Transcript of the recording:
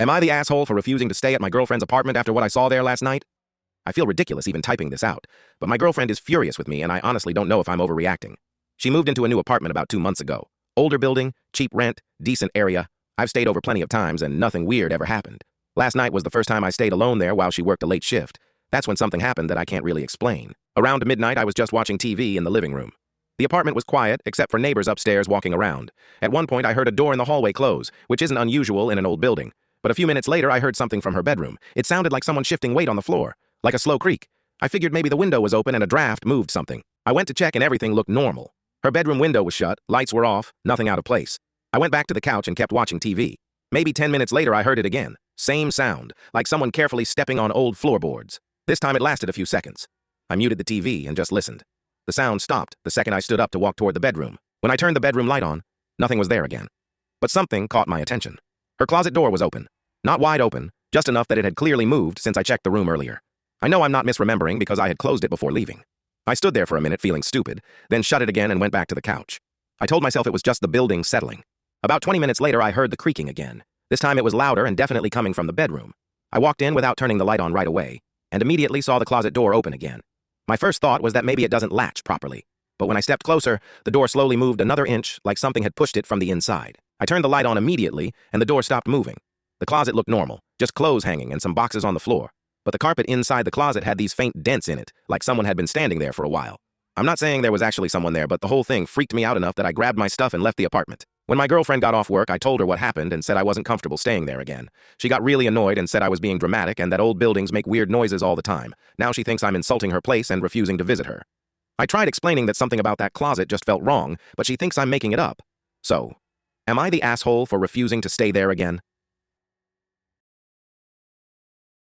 Am I the asshole for refusing to stay at my girlfriend's apartment after what I saw there last night? I feel ridiculous even typing this out, but my girlfriend is furious with me and I honestly don't know if I'm overreacting. She moved into a new apartment about 2 months ago. Older building, cheap rent, decent area. I've stayed over plenty of times and nothing weird ever happened. Last night was the first time I stayed alone there while she worked a late shift. That's when something happened that I can't really explain. Around midnight, I was just watching TV in the living room. The apartment was quiet, except for neighbors upstairs walking around. At one point, I heard a door in the hallway close, which isn't unusual in an old building. But a few minutes later, I heard something from her bedroom. It sounded like someone shifting weight on the floor, like a slow creak. I figured maybe the window was open and a draft moved something. I went to check and everything looked normal. Her bedroom window was shut, lights were off, nothing out of place. I went back to the couch and kept watching TV. Maybe 10 minutes later, I heard it again. Same sound, like someone carefully stepping on old floorboards. This time it lasted a few seconds. I muted the TV and just listened. The sound stopped the second I stood up to walk toward the bedroom. When I turned the bedroom light on, nothing was there again. But something caught my attention. Her closet door was open. Not wide open, just enough that it had clearly moved since I checked the room earlier. I know I'm not misremembering because I had closed it before leaving. I stood there for a minute feeling stupid, then shut it again and went back to the couch. I told myself it was just the building settling. About 20 minutes later, I heard the creaking again. This time it was louder and definitely coming from the bedroom. I walked in without turning the light on right away, and immediately saw the closet door open again. My first thought was that maybe it doesn't latch properly. But when I stepped closer, the door slowly moved another inch, like something had pushed it from the inside. I turned the light on immediately, and the door stopped moving. The closet looked normal, just clothes hanging and some boxes on the floor. But the carpet inside the closet had these faint dents in it, like someone had been standing there for a while. I'm not saying there was actually someone there, but the whole thing freaked me out enough that I grabbed my stuff and left the apartment. When my girlfriend got off work, I told her what happened and said I wasn't comfortable staying there again. She got really annoyed and said I was being dramatic and that old buildings make weird noises all the time. Now she thinks I'm insulting her place and refusing to visit her. I tried explaining that something about that closet just felt wrong, but she thinks I'm making it up. So, am I the asshole for refusing to stay there again?